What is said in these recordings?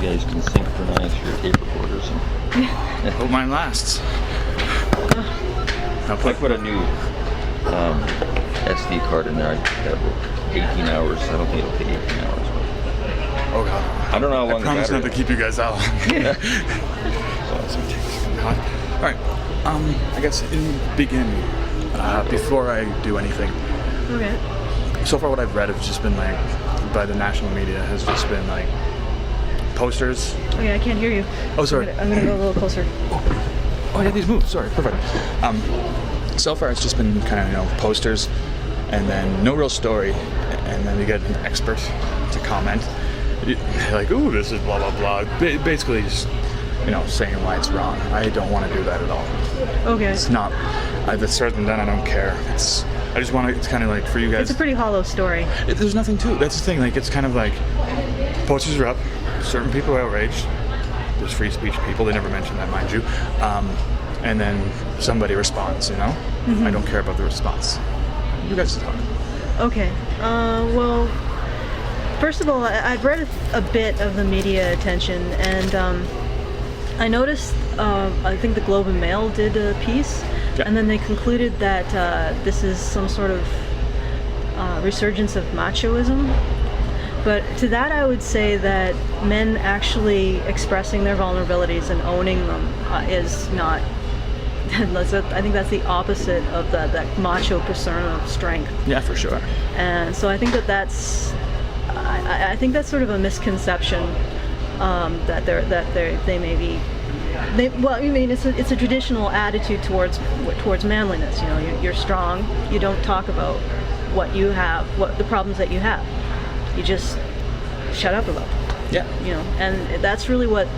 you guys can synchronize your tape recorders. I hope mine lasts. If I put a new SD card in there, I'd have 18 hours. I don't think it'll take 18 hours. Oh god. I don't know how long I promise the not battery to keep you guys out. Alright, I guess in the beginning, before I do anything, Okay. so far what I've read has just been like, by the national media, has just been like posters. Okay, I can't hear you. Oh, sorry. I'm gonna go a little closer. Oh yeah, these move. Sorry, perfect. So far it's just been kind of, posters, and then no real story, and then you get an expert to comment. Like, ooh, this is blah blah blah. Basically, just saying why it's wrong. I don't want to do that at all. Okay. It's not. If it's said and done, I don't care. I just want to. It's kind of like for you guys. It's a pretty hollow story. There's nothing to it. That's the thing. Like, it's kind of like posters are up. Certain people are outraged. There's free speech people. They never mention that, mind you. And then somebody responds. Mm-hmm. I don't care about the response. You guys talk. Okay. Well, first of all, I've read a bit of the media attention, and I noticed, I think the Globe and Mail did a piece, yeah. And then they concluded that this is some sort of resurgence of machoism. But to that I would say that men actually expressing their vulnerabilities and owning them is not, I think that's the opposite of that macho persona of strength. Yeah, for sure. And so I think that's sort of a misconception that they may be. It's a traditional attitude towards manliness. You're strong. You don't talk about what you have, what the problems that you have. You just shut up about them. Yeah. And that's really what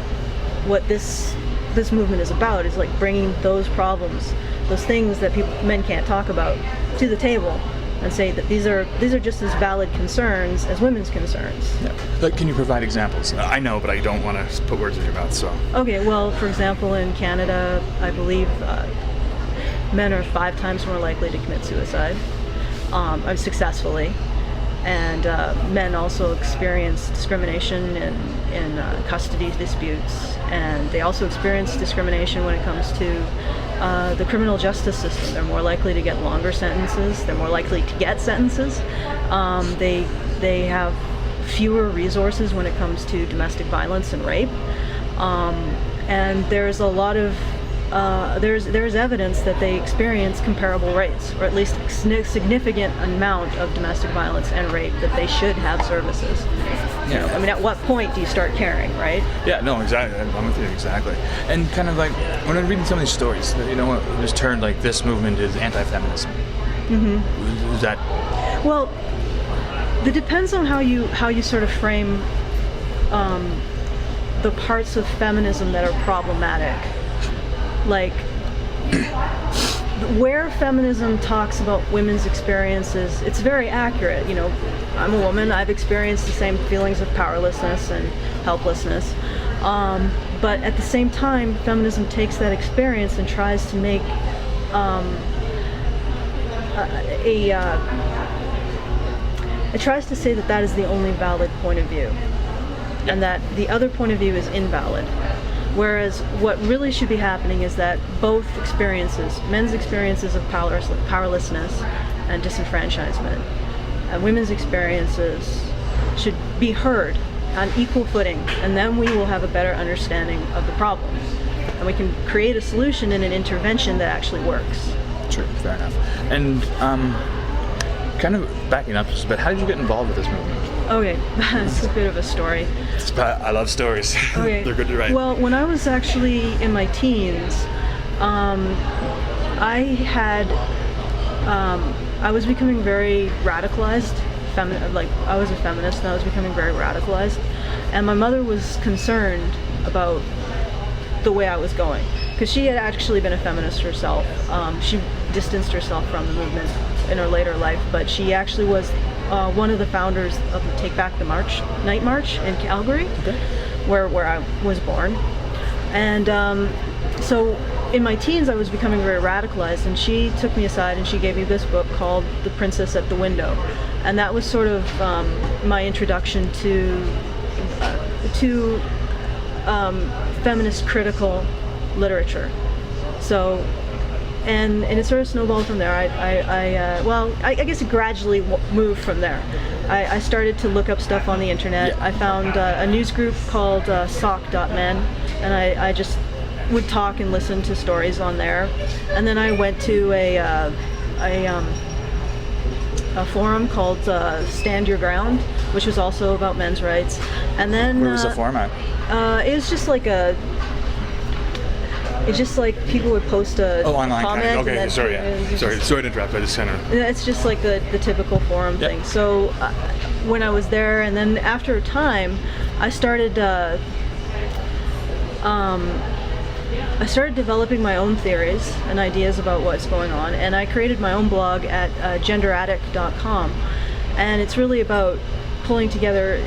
this movement is about. Is like bringing those problems, those things that men can't talk about, to the table, and say that these are just as valid concerns as women's concerns. Yeah. Like, can you provide examples? I know, but I don't want to put words in your mouth. So. Okay. Well, for example, in Canada, I believe men are 5 times more likely to commit suicide successfully. And men also experience discrimination in custody disputes, and they also experience discrimination when it comes to the criminal justice system. They're more likely to get longer sentences. They're more likely to get sentences. They have fewer resources when it comes to domestic violence and rape. And there's a lot of there's evidence that they experience comparable rates, or at least a significant amount of domestic violence and rape, that they should have services. Yeah. At what point do you start caring, right? Yeah, no, exactly. I'm with you, exactly. And kind of like, when I'm reading some of these stories, what just turned like this movement is anti-feminism. Mm-hmm. Is that? Well, it depends on how you sort of frame the parts of feminism that are problematic. Like, where feminism talks about women's experiences, it's very accurate. I'm a woman, I've experienced the same feelings of powerlessness and helplessness. But at the same time, feminism takes that experience and tries to make it tries to say that is the only valid point of view, and that the other point of view is invalid. Whereas what really should be happening is that both experiences, men's experiences of powerlessness and disenfranchisement, and women's experiences, should be heard on equal footing, and then we will have a better understanding of the problem. And we can create a solution and an intervention that actually works. True, fair enough. And kind of backing up just a bit, how did you get involved with this movement? Okay, that's a bit of a story. I love stories. Okay. They're good to write. Well, when I was actually in my teens, I was becoming very radicalized. I was a feminist, and I was becoming very radicalized. And my mother was concerned about the way I was going, because she had actually been a feminist herself. She distanced herself from the movement in her later life, but she actually was one of the founders of the Take Back the Night March in Calgary, okay, where I was born. And so in my teens, I was becoming very radicalized, and she took me aside and she gave me this book called The Princess at the Window. And that was sort of my introduction to feminist critical literature. So, and it sort of snowballed from there. I guess it gradually moved from there. I started to look up stuff on the internet. I found a news group called sock.men, and I just would talk and listen to stories on there. And then I went to a forum called Stand Your Ground, which was also about men's rights. And then Where was the forum at? it was just like it's just like people would post a online comment. kind of. Okay, and then sorry, it was sorry just- to interrupt. I just kind of. It's just like the typical forum thing. So when I was there, and then after a time, I started developing my own theories and ideas about what's going on, and I created my own blog at genderaddict.com, and it's really about pulling together.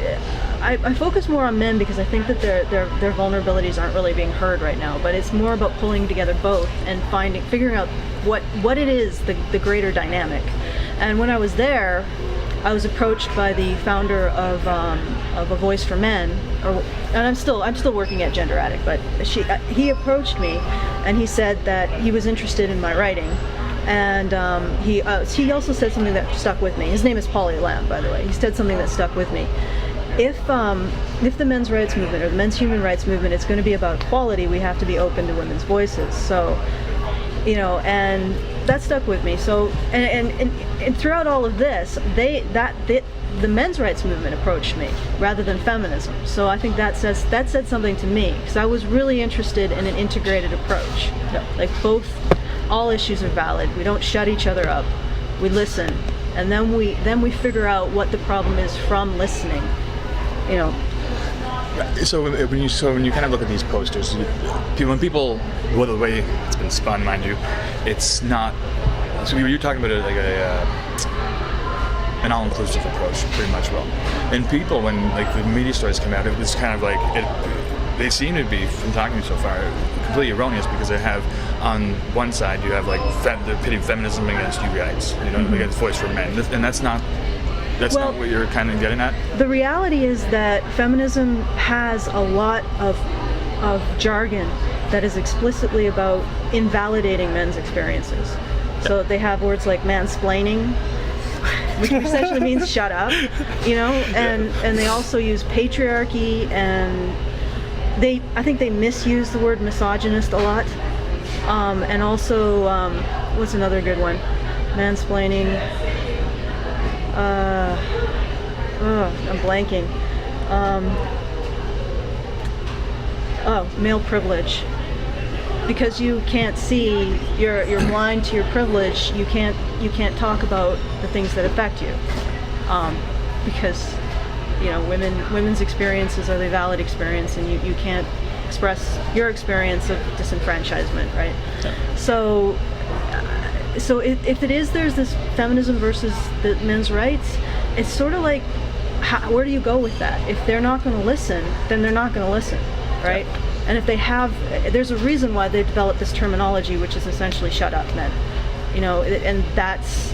I focus more on men because I think that their vulnerabilities aren't really being heard right now, but it's more about pulling together both and figuring out what it is, the greater dynamic. And when I was there, I was approached by the founder of A Voice for Men, and I'm still working at Gender Addict, but he approached me, and he said that he was interested in my writing, and he also said something that stuck with me. His name is Polly Lamb, by the way. He said something that stuck with me. If the men's rights movement or the men's human rights movement is going to be about equality, we have to be open to women's voices. So, and that stuck with me. So, and throughout all of this, the men's rights movement approached me rather than feminism. So I think that said something to me, because I was really interested in an integrated approach. Like all issues are valid. We don't shut each other up. We listen, and then we figure out what the problem is from listening. So when you kind of look at these posters, when people, well, the way it's been spun, mind you, it's not. So you're talking about it like an all-inclusive approach, pretty much. Well, and people, when like the media stories come out, it was kind of like they seem to be, from talking to you so far, completely erroneous, because they have on one side you have like they're pitting feminism against you guys, against Voice for Men, and that's not what you're kind of getting at. The reality is that feminism has a lot of jargon that is explicitly about invalidating men's experiences. So they have words like mansplaining, which essentially means shut up, and they also use patriarchy, and I think they misuse the word misogynist a lot, and also what's another good one? Mansplaining. I'm blanking. Male privilege. Because you can't see, you're blind to your privilege. You can't talk about the things that affect you, because women's experiences are the valid experience, and you can't express your experience of disenfranchisement, right? Yeah. So if there's this feminism versus the men's rights, it's sort of like, where do you go with that? If they're not going to listen, then they're not going to listen, right? Yeah. And if there's a reason why they developed this terminology, which is essentially "shut up, men," and that's,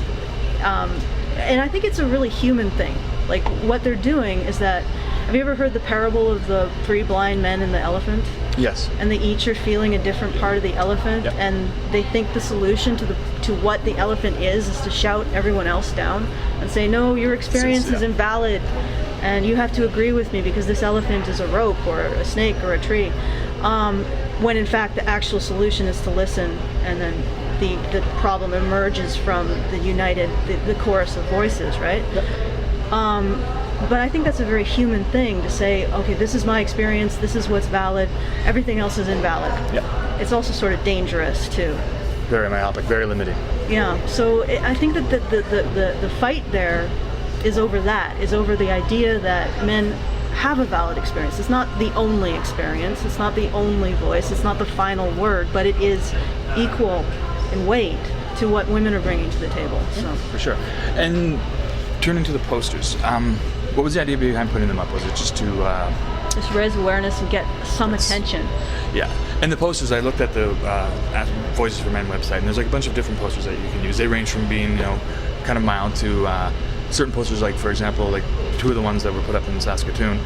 and I think it's a really human thing. Like, what they're doing is that, have you ever heard the parable of the 3 blind men and the elephant? Yes. And they each are feeling a different part of the elephant, yep. And they think the solution to what the elephant is to shout everyone else down and say, no, your experience is invalid, and you have to agree with me because this elephant is a rope or a snake or a tree. When in fact the actual solution is to listen, and then the problem emerges from the chorus of voices, right? Yep. But I think that's a very human thing to say, okay, this is my experience, this is what's valid, everything else is invalid. Yeah. It's also sort of dangerous too. Very myopic, very limiting. Yeah, so I think that the fight there is over the idea that men have a valid experience. It's not the only experience, it's not the only voice, it's not the final word, but it is equal in weight to what women are bringing to the table. So. For sure. And turning to the posters, what was the idea behind putting them up? Was it just to just raise awareness and get some attention? Yeah. And the posters, I looked at the Voices for Men website, and there's like a bunch of different posters that you can use. They range from being, kind of mild to certain posters, like, for example, like 2 of the ones that were put up in Saskatoon.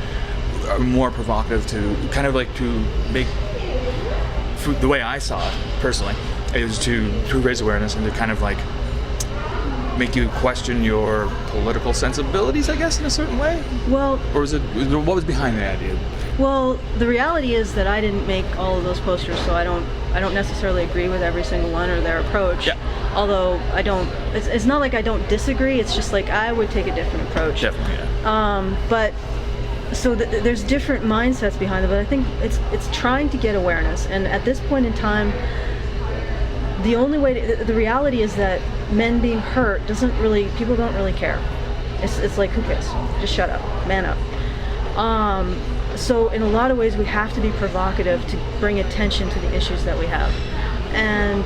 are more provocative to kind of like to make, the way I saw it personally, is to raise awareness and to kind of like make you question your political sensibilities, I guess, in a certain way? Well, or what was behind the idea? Well, the reality is that I didn't make all of those posters, so I don't necessarily agree with every single one or their approach. Yeah. Although it's not like I don't disagree. It's just like I would take a different approach. Definitely, yeah. But so there's different mindsets behind it. But I think it's trying to get awareness, and at this point in time, the only way the reality is that men being hurt people don't really care. It's like, who cares? Just shut up, man up. So in a lot of ways, we have to be provocative to bring attention to the issues that we have, and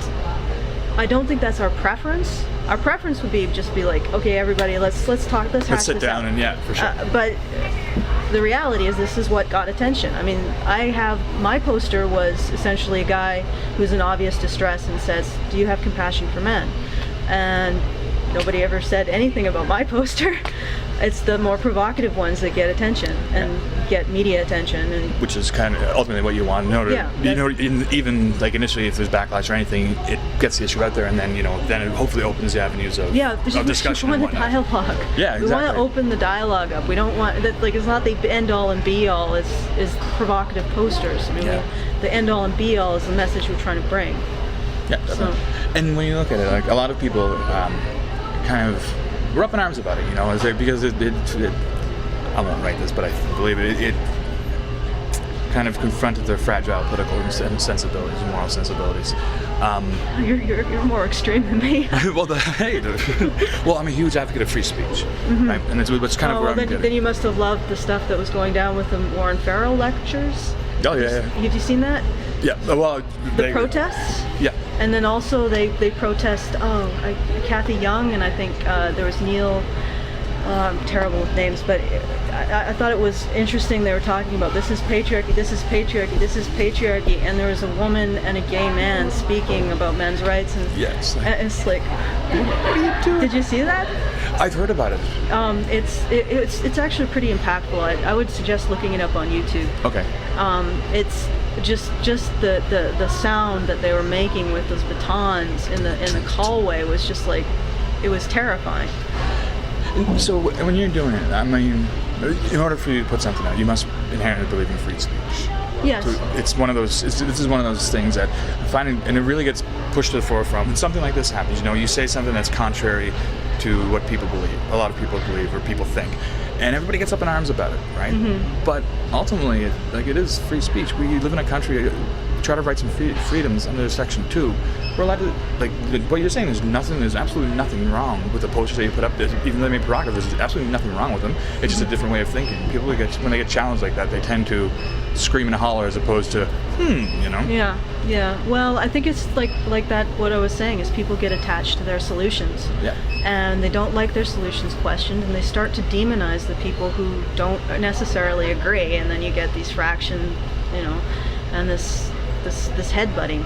I don't think that's our preference. Our preference would be just be like, okay, everybody, let's talk, let's sit down out. And yeah, for sure. But the reality is, this is what got attention. I mean, my poster was essentially a guy who's in obvious distress and says, "Do you have compassion for men?" And nobody ever said anything about my poster. It's the more provocative ones that get attention and get media attention, and which is kind of ultimately what you want to know. Even like initially, if there's backlash or anything, it gets the issue out there, and then then it hopefully opens the avenues of discussion. We want the dialogue. Yeah, exactly. We want to open the dialogue up. We don't want that. Like, it's not the end all and be all. Is provocative posters. I mean, the end all and be all is the message we're trying to bring. Yeah, definitely. And when you look at it, like a lot of people kind of we're up in arms about it, because it I won't write this, but I believe it kind of confronted their fragile political sensibilities and moral sensibilities. You're more extreme than me. Well, I'm a huge advocate of free speech, right? And it's kind of where I'm getting. Then you must have loved the stuff that was going down with the Warren Farrell lectures. Oh yeah. Have you seen that? Yeah. Well, the protests. Yeah. And then also they protest. Kathy Young, and I think there was Neil. I'm terrible with names, but I thought it was interesting. They were talking about this is patriarchy, this is patriarchy, this is patriarchy, and there was a woman and a gay man speaking about men's rights, and it's like, what are you doing? Did you see that? I've heard about it. It's actually pretty impactful. I would suggest looking it up on YouTube. Okay. It's just the sound that they were making with those batons in the hallway was just like, it was terrifying. So when you're doing it, I mean, in order for you to put something out, you must inherently believe in free speech. Yes. So it's one of those. This is one of those things that I find, and it really gets pushed to the forefront when something like this happens. You say something that's contrary to what people believe, a lot of people believe or people think, and everybody gets up in arms about it, right? Mm-hmm. But ultimately, it is free speech. We live in a country, Charter of Rights and Freedoms under Section 2. We're allowed to, what you're saying, there's absolutely nothing wrong with the posters that you put up. Even though they may be provocative, there's absolutely nothing wrong with them. It's just a different way of thinking. People, when they get challenged like that, they tend to scream and holler as opposed to, Yeah. Well, I think it's like that, what I was saying, is people get attached to their solutions. Yeah. And they don't like their solutions questioned, and they start to demonize the people who don't necessarily agree, and then you get these fractions, and this headbutting.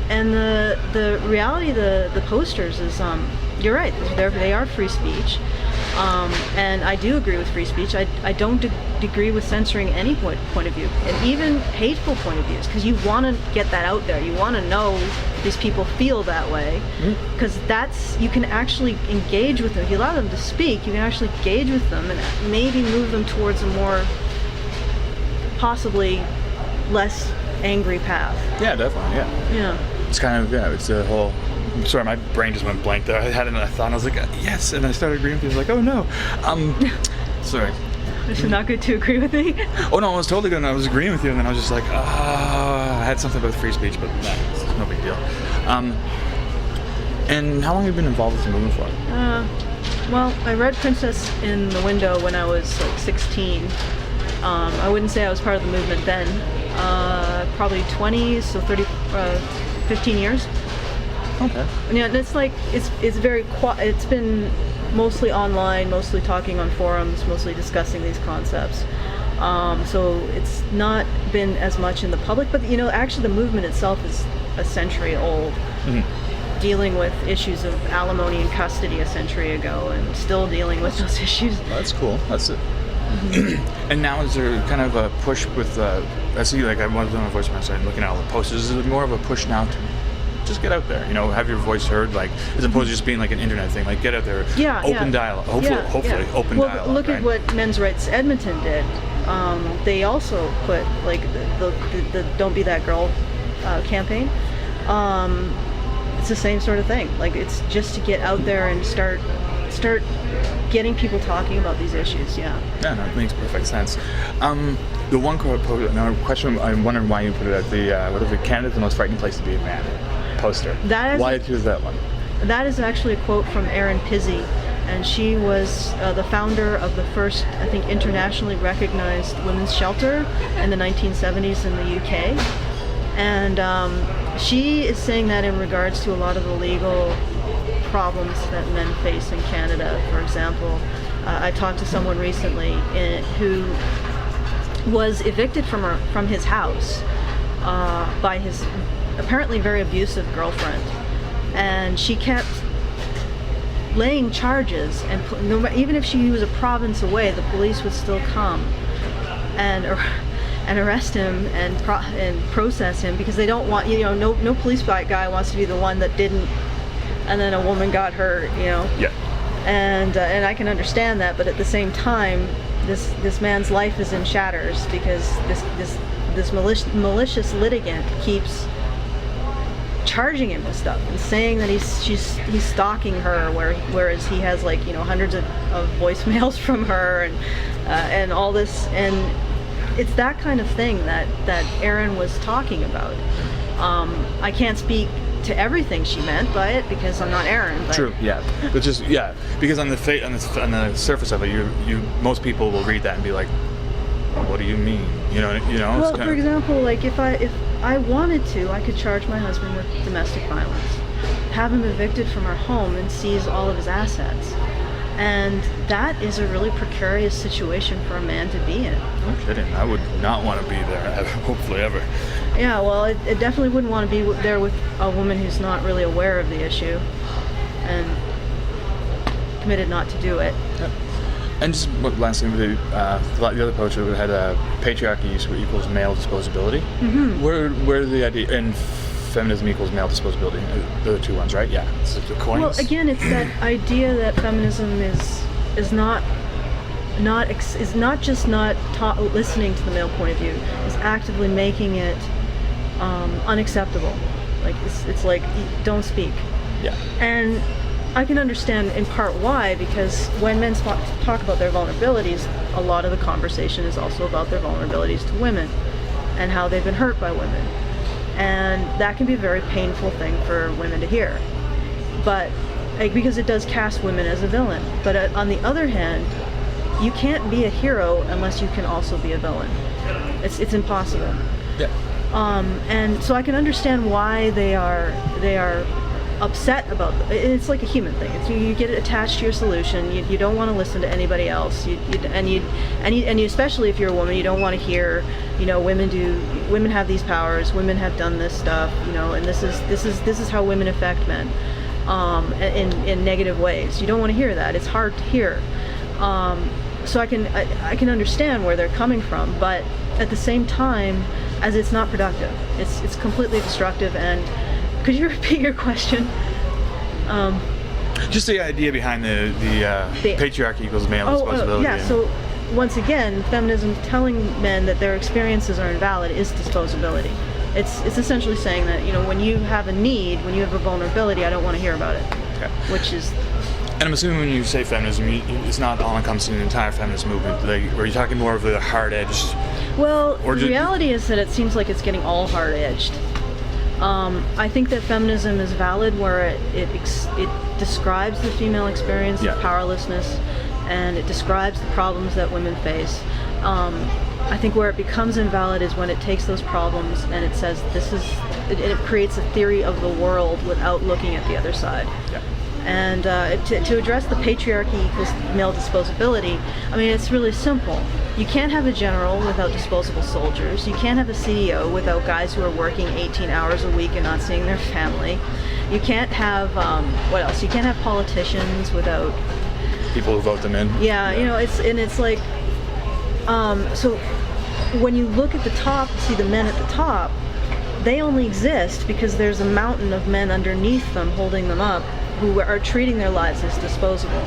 And the reality of the posters is, you're right, they are free speech. And I do agree with free speech. I don't agree with censoring any point of view, and even hateful point of views, because you want to get that out there. You want to know these people feel that way, because you can actually engage with them. If you allow them to speak, you can actually engage with them and maybe move them towards a more, possibly less angry path. Yeah, definitely, Yeah. It's kind of, it's a whole... Sorry, my brain just went blank there. I had another thought, and I was like, yes, and I started agreeing with you. I was like, oh no. Sorry. Is it not good to agree with me? Oh no, I was totally good, and I was agreeing with you, and then I was just like, I had something about free speech, but it's no big deal. And how long have you been involved with the movement for? Well, I read Princess in the Window when I was 16. I wouldn't say I was part of the movement then. Probably 20, so 15 years. Okay. Yeah, and it's it's been mostly online, mostly talking on forums, mostly discussing these concepts. So it's not been as much in the public, but actually the movement itself is a century old, dealing with issues of alimony and custody a century ago, and still dealing with those issues. That's cool. That's it. And now is there kind of a push with, I see, like, I was on my voice message and looking at all the posters, is it more of a push now to just get out there, have your voice heard, like, as opposed to just being like an internet thing, like, get out there, open dialogue, hopefully open dialogue. Look at what Men's Rights Edmonton did. They also put, like, the Don't Be That Girl campaign. It's the same sort of thing. Like, it's just to get out there and start getting people talking about these issues. Yeah, no, it makes perfect sense. The one question, I'm wondering why you put it at the Canada's the most frightening place to be a man poster. Why choose that one? That is actually a quote from Erin Pizzey, and she was the founder of the first, I think, internationally recognized women's shelter in the 1970s in the UK. And she is saying that in regards to a lot of the legal problems that men face in Canada. For example, I talked to someone recently who was evicted from his house by his apparently very abusive girlfriend, and she kept laying charges, and even if she was a province away, the police would still come and arrest him and process him, because they don't want, no police guy wants to be the one that didn't, and then a woman got hurt, Yeah. And I can understand that, but at the same time, this man's life is in shatters because this malicious litigant keeps charging him with stuff and saying that he's stalking her, whereas he has, like, hundreds of voicemails from her and all this, and it's that kind of thing that Erin was talking about. I can't speak to everything she meant by it because I'm not Erin. But True, yeah, but just because on the surface of it, most people will read that and be like, what do you mean? Well, for example, like, if I wanted to, I could charge my husband with domestic violence, have him evicted from our home, and seize all of his assets. And that is a really precarious situation for a man to be in. No kidding. I would not want to be there, hopefully ever. Yeah, well, it definitely wouldn't want to be there with a woman who's not really aware of the issue and committed not to do it. Yep. And just last thing, the other poster we had patriarchy equals male disposability. Mm-hmm. Where the idea, and feminism equals male disposability, the two ones, right? Yeah, it's the coins. Well, again, it's that idea that feminism is not just not listening to the male point of view, is actively making it unacceptable. Like, it's like, don't speak. Yeah. And I can understand in part why, because when men talk about their vulnerabilities, a lot of the conversation is also about their vulnerabilities to women and how they've been hurt by women. And that can be a very painful thing for women to hear. But because it does cast women as a villain. But on the other hand, you can't be a hero unless you can also be a villain. It's impossible. Yeah. And so I can understand why they are upset about it's like a human thing. You get attached to your solution. You don't want to listen to anybody else. And you especially if you're a woman, you don't want to hear, women have these powers, women have done this stuff, and this is how women affect men in negative ways. You don't want to hear that. It's hard to hear. So I can understand where they're coming from, but at the same time, as it's not productive, it's completely destructive. And could you repeat your question? Just the idea behind the patriarchy equals male disposability. Yeah. So once again, feminism telling men that their experiences are invalid is disposability. It's essentially saying that when you have a need, when you have a vulnerability, I don't want to hear about it. Okay. Which is. And I'm assuming when you say feminism, it's not all-encompassing the entire feminist movement. Or are you talking more of the hard-edged? Well, the reality is that it seems like it's getting all hard-edged. I think that feminism is valid where it describes the female experience of powerlessness, and it describes the problems that women face. I think where it becomes invalid is when it takes those problems and it says it creates a theory of the world without looking at the other side. Yeah. And to address the patriarchy equals male disposability, I mean, it's really simple. You can't have a general without disposable soldiers. You can't have a CEO without guys who are working 18 hours a week and not seeing their family. You can't have, what else? You can't have politicians without... people who vote them in. Yeah, it's like, So when you look at the top, you see the men at the top, they only exist because there's a mountain of men underneath them holding them up who are treating their lives as disposable.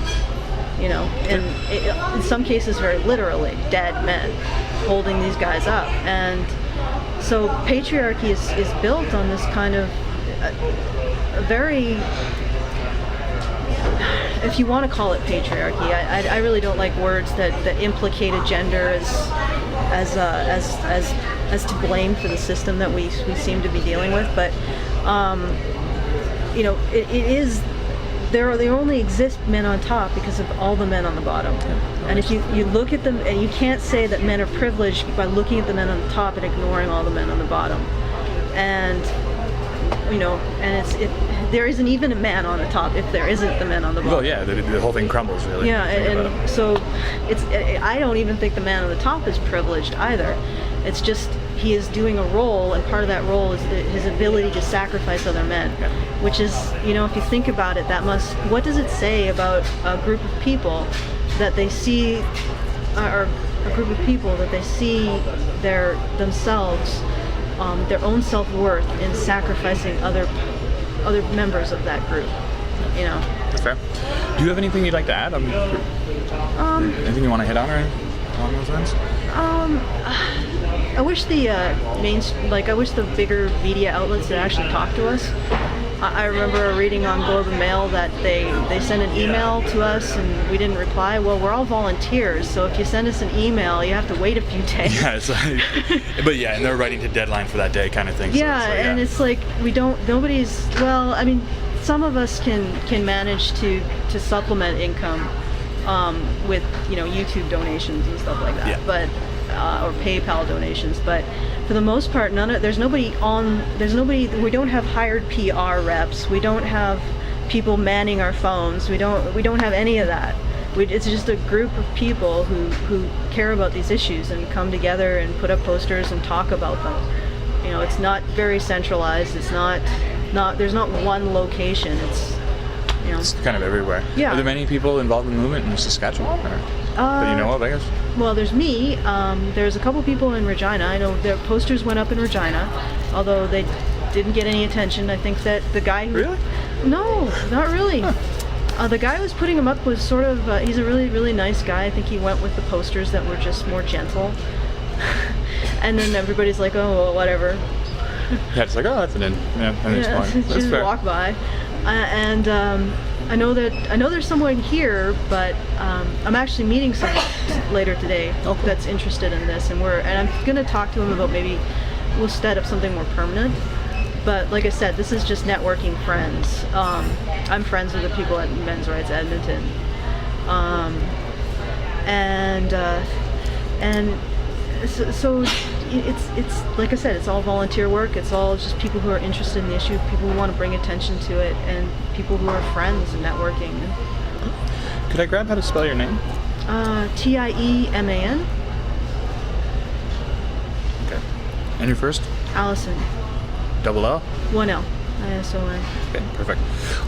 You know, and in some cases very literally, dead men holding these guys up. And so patriarchy is built on this kind of a very, if you want to call it patriarchy, I really don't like words that implicate a gender as to blame for the system that we seem to be dealing with. But you know, it is. There only exist men on top because of all the men on the bottom. And if you look at them, and you can't say that men are privileged by looking at the men on the top and ignoring all the men on the bottom. And you know, and there isn't even a man on the top if there isn't the men on the bottom. Well, yeah, the whole thing crumbles, really. Yeah, and so I don't even think the man on the top is privileged either. It's just he is doing a role, and part of that role is his ability to sacrifice other men, which is, you know, if you think about it, what does it say about a group of people that they see, or a group of people that they see themselves, their own self-worth in sacrificing other members of that group, you know? That's fair. Do you have anything you'd like to add? Anything you want to hit on or along those lines? I wish I wish the bigger media outlets had actually talked to us. I remember reading on Globe and Mail that they sent an email to us and we didn't reply. Well, we're all volunteers, so if you send us an email, you have to wait a few days. Yeah, it's like, but yeah, and they're writing to deadline for that day kind of thing. Yeah, so and it's like well, I mean, some of us can manage to supplement income with, you know, YouTube donations and stuff like that. Yeah. But or PayPal donations, but for the most part, we don't have hired PR reps, we don't have people manning our phones, we don't have any of that. It's just a group of people who care about these issues and come together and put up posters and talk about them. You know, it's not very centralized, there's not one location, it's, you know, it's kind of everywhere. Yeah. Are there many people involved in the movement in Saskatchewan, or that you know of, I guess? Well, there's me. There's a couple people in Regina. I know their posters went up in Regina, although they didn't get any attention. I think that the guy who... Really? No, not really. Huh. The guy who was putting them up was sort of... he's a really, really nice guy. I think he went with the posters that were just more gentle. And then everybody's like, oh, well, whatever. Yeah, it's like, oh, that's an in. Yeah, I think it's fine. That's just fair. walk by. And I know there's someone here, but I'm actually meeting someone later today that's interested in this, and I'm gonna talk to him about maybe we'll set up something more permanent. But like I said, this is just networking friends. I'm friends with the people at Men's Rights Edmonton, so it's like I said, it's all volunteer work. It's all just people who are interested in the issue, people who want to bring attention to it, and people who are friends and networking. Could I grab how to spell your name? Tieman. Okay. And your first? Allison. Double L? 1L. ISON. Okay, perfect.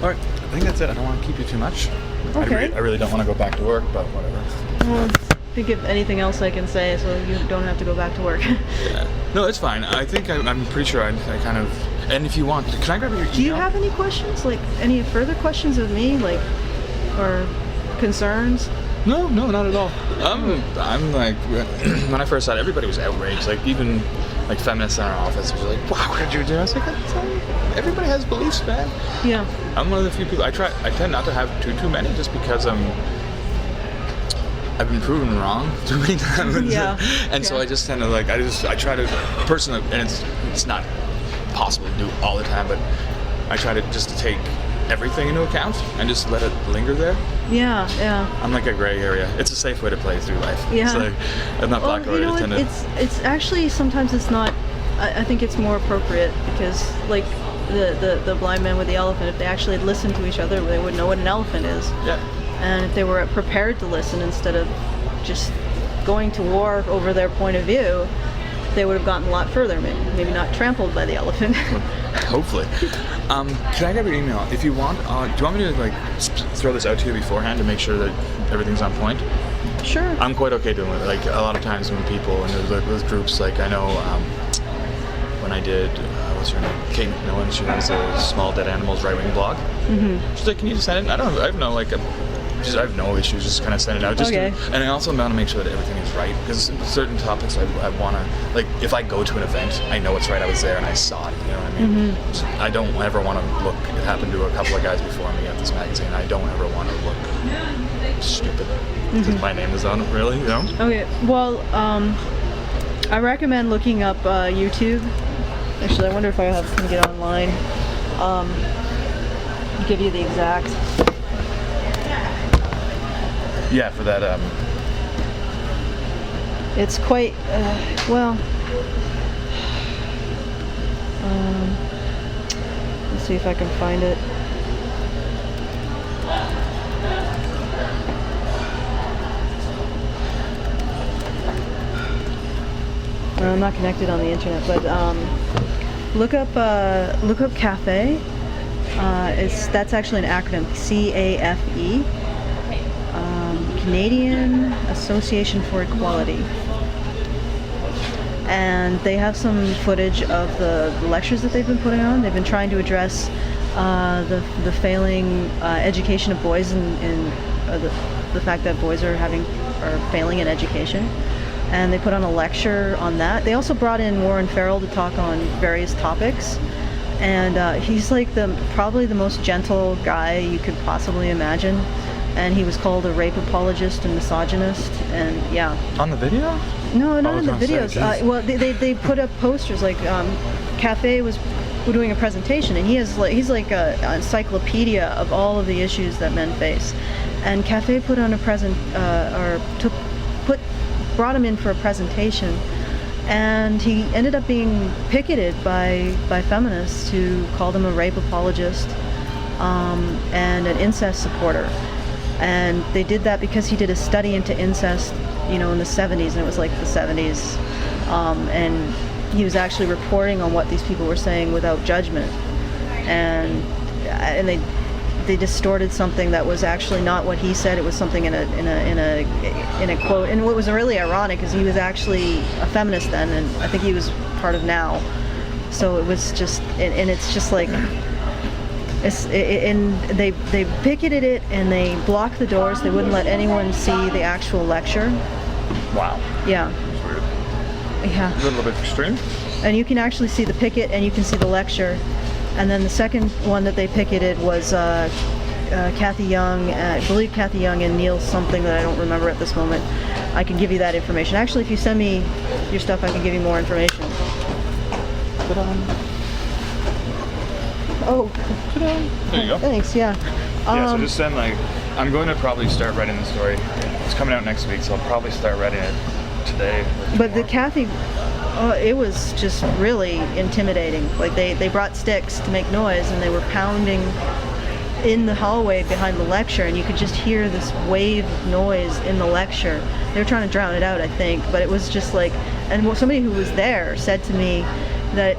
All right, I think that's it. I don't want to keep you too much. Okay. I really don't want to go back to work, but whatever. Well, I think if anything else I can say, so you don't have to go back to work. Yeah. No, it's fine. I think I'm pretty sure I kind of... And if you want, can I grab your email? Do you have any questions? Like, any further questions of me? Like, or concerns? No, not at all. I'm like, when I first saw it, everybody was outraged. Like, even like feminists in our office was like, wow, what did you do? I was like, everybody has beliefs, man. Yeah. I'm one of the few people, I tend not to have too many, just because I've been proven wrong too many times. Yeah. And so I just tend to like, I try to personally, and it's not possible to do all the time, but I try to just to take everything into account and just let it linger there. Yeah. I'm like a gray area. It's a safe way to play through life. Yeah. It's like, I'm not black or white. It's actually, sometimes it's not, I think it's more appropriate because like the blind man with the elephant, if they actually listened to each other, they would know what an elephant is. Yeah. And if they were prepared to listen instead of just going to war over their point of view, they would have gotten a lot further, maybe not trampled by the elephant. Hopefully. Can I grab your email? If you want, do you want me to like throw this out to you beforehand to make sure that everything's on point? Sure. I'm quite okay doing it. Like a lot of times when people and there's groups, like I know when I did what's her name, Kate McMillan, she runs a Small Dead Animals right-wing blog. She's like, can you just send it? I have no issues just kind of send it out. And I also want to make sure that everything is right, because certain topics I want to, like if I go to an event, I know it's right. I was there and I saw it. You know what I mean? I don't ever want to look. It happened to a couple of guys before me at this magazine. I don't ever want to look stupid because my name is on it. Really, you know? Okay. Well, I recommend looking up YouTube. Actually, I wonder if I can get online. Give you the exact. Yeah, for that. It's quite well. Let's see if I can find it. I'm not connected on the internet, but look up CAFE. That's actually an acronym, CAFE. Canadian Association for Equality, and they have some footage of the lectures that they've been putting on. They've been trying to address the failing education of boys and the fact that boys are failing in education, and they put on a lecture on that. They also brought in Warren Farrell to talk on various topics, and he's like probably the most gentle guy you could possibly imagine. And he was called a rape apologist and misogynist, and yeah. On the video? No, not in the videos. Well, they put up posters, like Cafe was doing a presentation, and he's like a encyclopedia of all of the issues that men face. And Cafe put on a brought him in for a presentation, and he ended up being picketed by feminists who called him a rape apologist and an incest supporter. And they did that because he did a study into incest, in the 70s, and it was like the 70s. And he was actually reporting on what these people were saying without judgment. And they distorted something that was actually not what he said. It was something in a quote. And what was really ironic is he was actually a feminist then, and I think he was part of Now. So it was just, and it's just like. And they picketed it, and they blocked the doors. They wouldn't let anyone see the actual lecture. Wow. Yeah. That's weird. Yeah. A little bit extreme. And you can actually see the picket, and you can see the lecture. And then the second one that they picketed was Kathy Young. I believe Kathy Young and Neil something that I don't remember at this moment. I can give you that information. Actually, if you send me your stuff, I can give you more information. But oh, there you go. Thanks. Yeah. So just send I'm going to probably start writing the story. It's coming out next week, so I'll probably start writing it today. But the Kathy, it was just really intimidating. Like they brought sticks to make noise, and they were pounding in the hallway behind the lecture, and you could just hear this wave of noise in the lecture. They were trying to drown it out, I think, but it was just like, and somebody who was there said to me that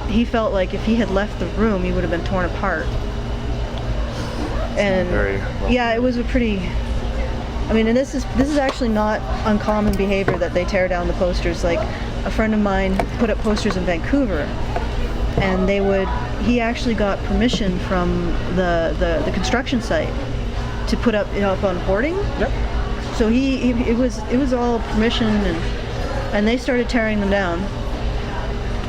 he felt like if he had left the room, he would have been torn apart. And yeah, it was a pretty. I mean, and this is actually not uncommon behavior that they tear down the posters. Like a friend of mine put up posters in Vancouver, and he actually got permission from the construction site to put up on hoarding. Yep. So it was all permission, and they started tearing them down.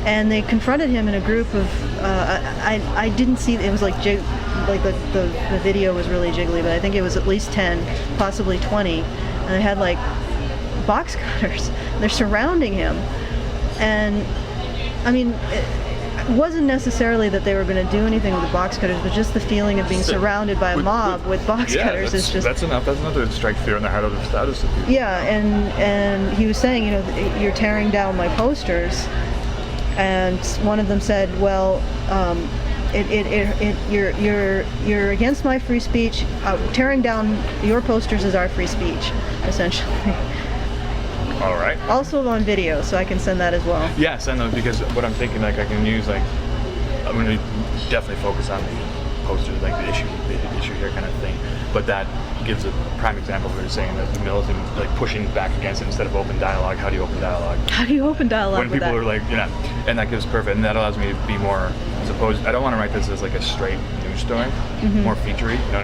And they confronted him in a group of, I didn't see, it was like the video was really jiggly, but I think it was at least 10, possibly 20. And they had like box cutters. They're surrounding him. And I mean, it wasn't necessarily that they were going to do anything with the box cutters, but just the feeling of being surrounded by a mob with box cutters is just... That's enough to strike fear in the heart of the status of people. Yeah, and he was saying, you're tearing down my posters. And one of them said, "Well, you're against my free speech. Tearing down your posters is our free speech, essentially." All right. Also on video, so I can send that as well. Yeah, send those, because what I'm thinking, I can use I'm going to definitely focus on the posters, the issue here kind of thing. but that gives a prime example of what you're saying, that humility, like pushing back against it instead of open dialogue. How do you open dialogue? How do you open dialogue When with people that? are like, and that gives perfect, and that allows me to be more, as opposed, I don't want to write this as like a straight news story, more featurey,